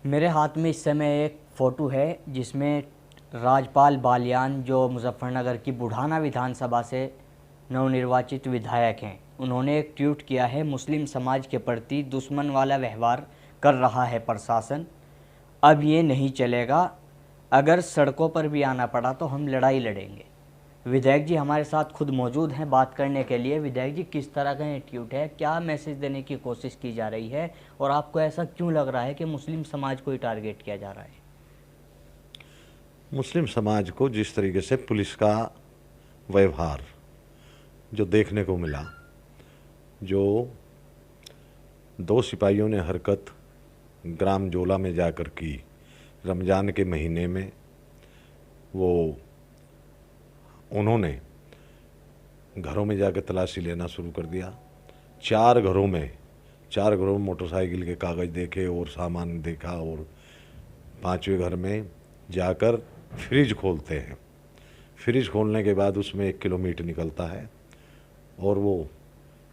मेरे हाथ में इस समय एक फ़ोटो है जिसमें राजपाल बालियान, जो मुजफ्फरनगर की बुढ़ाना विधानसभा से नवनिर्वाचित विधायक हैं, उन्होंने एक ट्वीट किया है, मुस्लिम समाज के प्रति दुश्मन वाला व्यवहार कर रहा है प्रशासन, अब ये नहीं चलेगा, अगर सड़कों पर भी आना पड़ा तो हम लड़ाई लड़ेंगे। विधायक जी हमारे साथ खुद मौजूद हैं बात करने के लिए। विधायक जी, किस तरह का एटीट्यूड है, क्या मैसेज देने की कोशिश की जा रही है, और आपको ऐसा क्यों लग रहा है कि मुस्लिम समाज को ही टारगेट किया जा रहा है? मुस्लिम समाज को जिस तरीके से पुलिस का व्यवहार जो देखने को मिला, जो दो सिपाहियों ने हरकत ग्राम जोला में जाकर की रमज़ान के महीने में, वो उन्होंने घरों में जाकर तलाशी लेना शुरू कर दिया। चार घरों में मोटरसाइकिल के कागज़ देखे और सामान देखा, और पांचवें घर में जाकर फ्रिज खोलते हैं। फ्रिज खोलने के बाद उसमें 1 किलो मीट निकलता है, और वो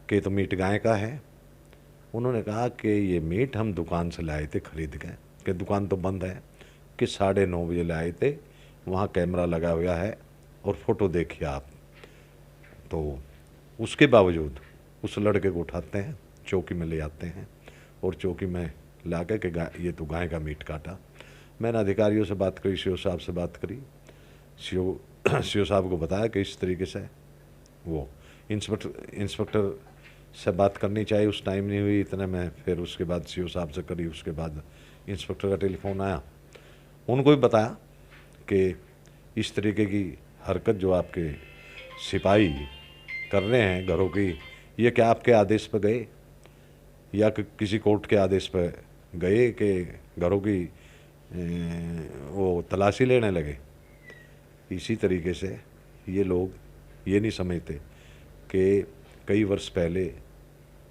कि तो मीट गाय का है। उन्होंने कहा कि ये मीट हम दुकान से लाए थे खरीद के, कि दुकान तो बंद है, कि 9:30 बजे लाए थे, वहाँ कैमरा लगा हुआ है और फ़ोटो देखिए आप। तो उसके बावजूद उस लड़के को उठाते हैं, चौकी में ले आते हैं, और चौकी में ला के कि ये तो गाय का मीट काटा। मैंने अधिकारियों से बात करी, सीओ साहब से बात करी, सीओ साहब को बताया कि इस तरीके से वो इंस्पेक्टर से बात करनी चाहिए, उस टाइम नहीं हुई इतने में। फिर उसके बाद सीओ साहब से करी, उसके बाद इंस्पेक्टर का टेलीफोन आया, उनको भी बताया कि इस तरीके की हरकत जो आपके सिपाही कर रहे हैं घरों की, ये क्या आपके आदेश पर गए या किसी कोर्ट के आदेश पर गए कि घरों की वो तलाशी लेने लगे। इसी तरीके से ये लोग ये नहीं समझते कि कई वर्ष पहले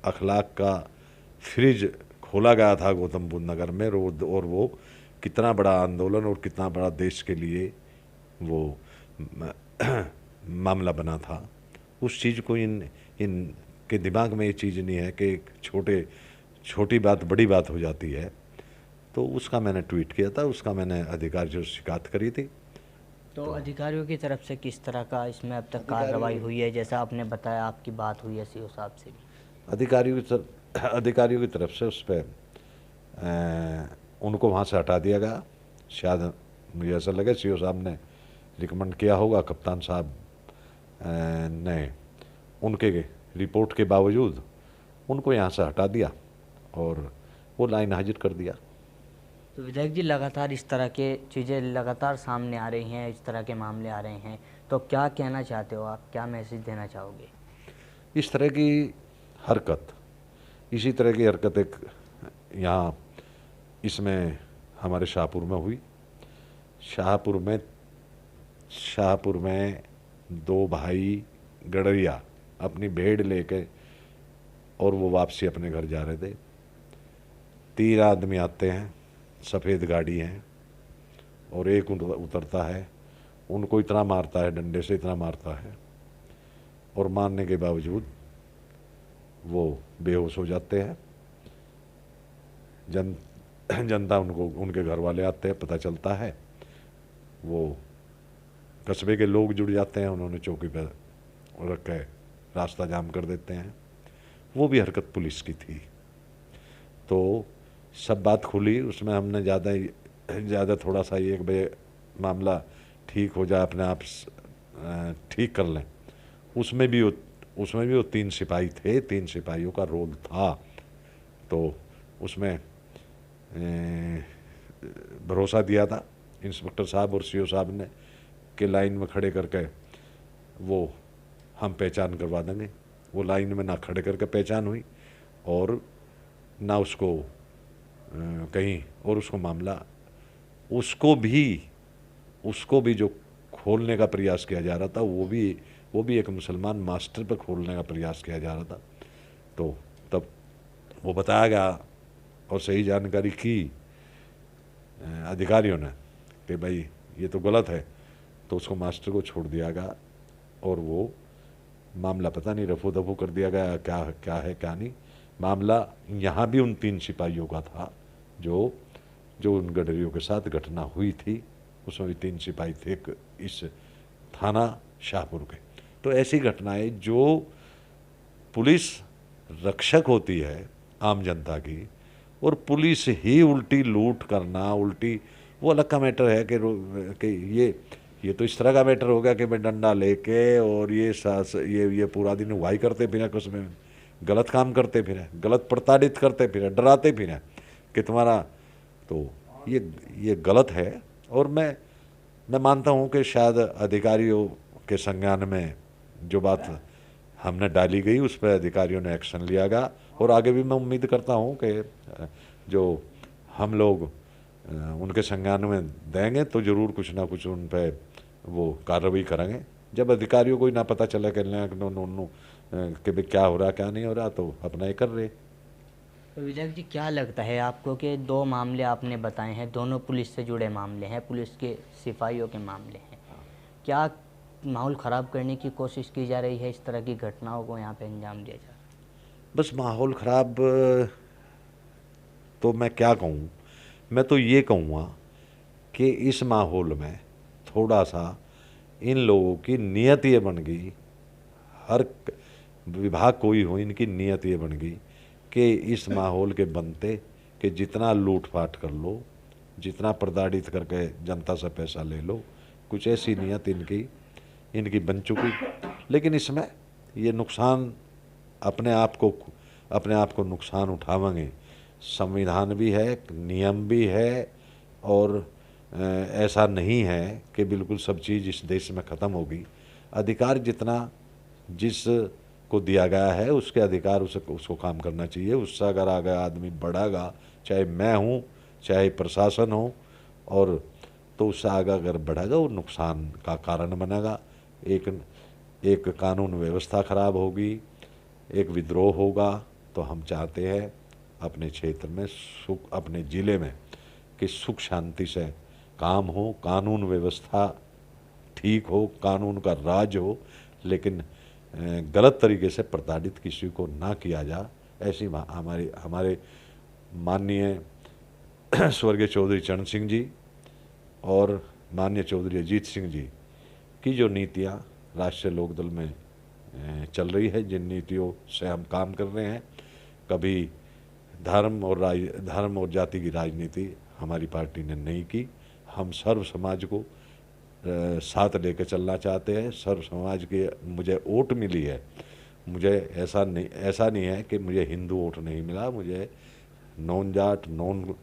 अखलाक का फ्रिज खोला गया था गौतम बुद्ध नगर में, और वो कितना बड़ा आंदोलन और कितना बड़ा देश के लिए वो मामला बना था। उस चीज़ को इन के दिमाग में ये चीज़ नहीं है कि छोटी बात बड़ी बात हो जाती है। तो उसका मैंने ट्वीट किया था, उसका मैंने अधिकारियों से शिकायत करी थी। तो अधिकारियों की तरफ से किस तरह का इसमें अब तक कार्रवाई हुई है? जैसा आपने बताया आपकी बात हुई है सीओ साहब से भी। अधिकारियों की तरफ से उस पर उनको वहाँ से हटा दिया गया। शायद मुझे ऐसा लगे सीओ साहब ने रिकमेंड किया होगा, कप्तान साहब ने उनके रिपोर्ट के बावजूद उनको यहाँ से हटा दिया और वो लाइन हाजिर कर दिया। तो विधायक जी, लगातार इस तरह के चीज़ें लगातार सामने आ रही हैं, इस तरह के मामले आ रहे हैं, तो क्या कहना चाहते हो आप, क्या मैसेज देना चाहोगे? इस तरह की हरकत, इसी तरह की हरकत एक यहाँ इसमें हमारे शाहपुर में शाहपुर में दो भाई गडरिया अपनी भेड़ लेके और वो वापसी अपने घर जा रहे थे। 3 आदमी आते हैं, सफ़ेद गाड़ी है, और एक उतरता है, उनको इतना मारता है, डंडे से इतना मारता है, और मारने के बावजूद वो बेहोश हो जाते हैं। जनता उनके घर वाले आते हैं, पता चलता है, वो कस्बे के लोग जुड़ जाते हैं, उन्होंने चौकी पर रख के रास्ता जाम कर देते हैं। वो भी हरकत पुलिस की थी। तो सब बात खुली, उसमें हमने ज़्यादा थोड़ा सा एक बजे मामला ठीक हो जाए, अपने आप ठीक कर लें, उसमें भी वो 3 सिपाही थे, 3 सिपाहियों का रोल था। तो उसमें भरोसा दिया था इंस्पेक्टर साहब और सीओ साहब ने कि लाइन में खड़े करके वो हम पहचान करवा देंगे। वो लाइन में ना खड़े करके पहचान हुई और ना उसको कहीं, और उसको मामला उसको भी जो खोलने का प्रयास किया जा रहा था, वो भी एक मुसलमान मास्टर पर खोलने का प्रयास किया जा रहा था। तो तब वो बताया गया और सही जानकारी की अधिकारियों ने कि भाई ये तो गलत है, तो उसको मास्टर को छोड़ दिया गया और वो मामला पता नहीं रफू दफू कर दिया गया, क्या है क्या नहीं। मामला यहाँ भी उन 3 सिपाहियों का था जो जो उन गडरियों के साथ घटना हुई थी, उसमें भी 3 सिपाही थे इस थाना शाहपुर के। तो ऐसी घटनाएं जो पुलिस रक्षक होती है आम जनता की, और पुलिस ही उल्टी लूट करना, उल्टी, वो अलग का मैटर है कि ये तो इस तरह का मैटर हो गया कि मैं डंडा लेके और ये पूरा दिन उगाई करते फिरें, उसमें गलत काम करते फिरें, गलत प्रताड़ित करते फिरें, डराते फिरें कि तुम्हारा, तो ये गलत है। और मैं मानता हूँ कि शायद अधिकारियों के संज्ञान में जो बात हमने डाली गई उस पर अधिकारियों ने एक्शन लिया गया, और आगे भी मैं उम्मीद करता हूँ कि जो हम लोग उनके संज्ञान में देंगे तो ज़रूर कुछ ना कुछ उन पर वो कार्रवाई करेंगे। जब अधिकारियों को ही ना पता चला कि कि भाई क्या हो रहा क्या नहीं हो रहा, तो अपना ही कर रहे। तो विधायक जी, क्या लगता है आपको कि 2 मामले आपने बताए हैं, दोनों पुलिस से जुड़े मामले हैं, पुलिस के सिपाहियों के मामले हैं, क्या माहौल ख़राब करने की कोशिश की जा रही है, इस तरह की घटनाओं को यहाँ पे अंजाम दिया जा रहा है? बस माहौल ख़राब तो मैं क्या कहूँ, मैं तो ये कहूँगा कि इस माहौल में थोड़ा सा इन लोगों की नीयत ये बन गई, हर विभाग कोई हो, इनकी नीयत ये बन गई कि इस माहौल के बनते कि जितना लूटपाट कर लो, जितना प्रताड़ित करके जनता से पैसा ले लो, कुछ ऐसी नीयत इनकी बन चुकी। लेकिन इसमें ये नुकसान अपने आप को नुकसान उठावेंगे। संविधान भी है, नियम भी है, और ऐसा नहीं है कि बिल्कुल सब चीज़ इस देश में ख़त्म होगी। अधिकार जितना जिसको दिया गया है उसके अधिकार उसको काम करना चाहिए। उससे अगर आगे आदमी बढ़ेगा, चाहे मैं हूँ चाहे प्रशासन हो, और तो उससे आगे अगर बढ़ेगा वो नुकसान का कारण बनेगा। एक कानून व्यवस्था खराब होगी, एक विद्रोह होगा। तो हम चाहते हैं अपने क्षेत्र में सुख, अपने ज़िले में कि सुख शांति से काम हो, कानून व्यवस्था ठीक हो, कानून का राज हो, लेकिन गलत तरीके से प्रताड़ित किसी को ना किया जा। ऐसी हमारे माननीय स्वर्गीय चौधरी चरण सिंह जी और माननीय चौधरी अजीत सिंह जी की जो नीतियाँ राष्ट्रीय लोकदल में चल रही है, जिन नीतियों से हम काम कर रहे हैं, कभी धर्म और जाति की राजनीति हमारी पार्टी ने नहीं की। हम सर्व समाज को साथ लेकर चलना चाहते हैं। सर्व समाज के मुझे वोट मिली है, मुझे ऐसा नहीं है कि मुझे हिंदू वोट नहीं मिला, मुझे नॉन जाट नॉन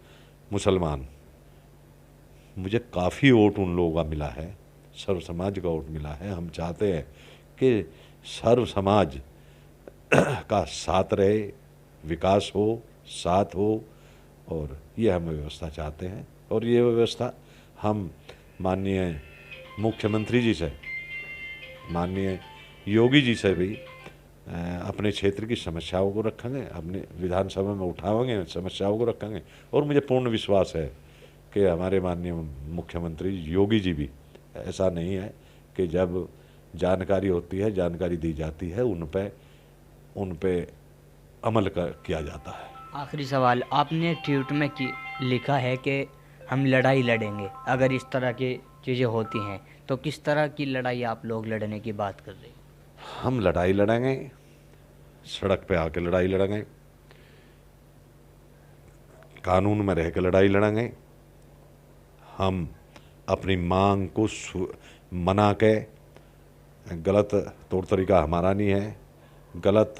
मुसलमान, मुझे काफ़ी वोट उन लोगों का मिला है, सर्व समाज का वोट मिला है। हम चाहते हैं कि सर्व समाज का साथ रहे, विकास हो, साथ हो, और ये हम व्यवस्था चाहते हैं। और ये व्यवस्था हम माननीय मुख्यमंत्री जी से, माननीय योगी जी से भी अपने क्षेत्र की समस्याओं को रखेंगे, अपने विधानसभा में उठाएंगे, समस्याओं को रखेंगे। और मुझे पूर्ण विश्वास है कि हमारे माननीय मुख्यमंत्री योगी जी भी, ऐसा नहीं है कि जब जानकारी होती है, जानकारी दी जाती है, उन पे अमल किया जाता है। आखिरी सवाल, आपने ट्वीट में लिखा है कि हम लड़ाई लड़ेंगे अगर इस तरह की चीज़ें होती हैं, तो किस तरह की लड़ाई आप लोग लड़ने की बात कर रहे हैं? हम लड़ाई लड़ेंगे, सड़क पे आके लड़ाई लड़ेंगे, कानून में रह के लड़ाई लड़ेंगे। हम अपनी मांग को मना के, गलत तौर तरीका हमारा नहीं है, गलत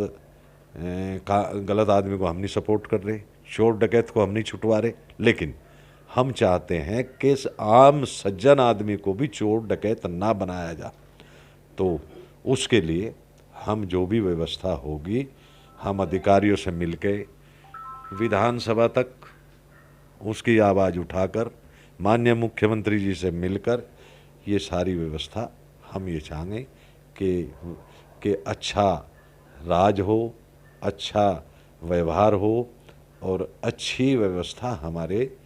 आदमी को हम नहीं सपोर्ट कर रहे, चोर डकैत को हम नहीं छुटवा रहे, लेकिन हम चाहते हैं कि इस आम सज्जन आदमी को भी चोर डकैत ना बनाया जा। तो उसके लिए हम जो भी व्यवस्था होगी, हम अधिकारियों से मिलके विधानसभा तक उसकी आवाज़ उठाकर माननीय मुख्यमंत्री जी से मिलकर ये सारी व्यवस्था हम ये चाहेंगे कि अच्छा राज हो, अच्छा व्यवहार हो, और अच्छी व्यवस्था हमारे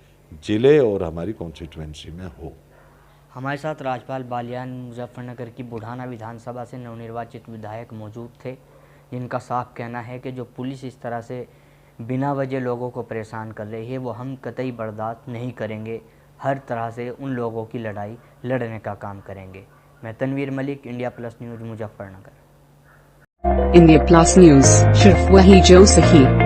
ज़िले और हमारी कॉन्स्टिट्यूएंसी में हो। हमारे साथ राजपाल बालियान मुजफ्फरनगर की बुढ़ाना विधानसभा से नवनिर्वाचित विधायक मौजूद थे, जिनका साफ कहना है कि जो पुलिस इस तरह से बिना वजह लोगों को परेशान कर रहे हैं वो हम कतई बर्दाश्त नहीं करेंगे। हर तरह से उन लोगों की लड़ाई लड़ने का काम करेंगे। मैं Tanveer Malik, India plus news, Muzaffarnagar. India plus news, सिर्फ वही जो सही।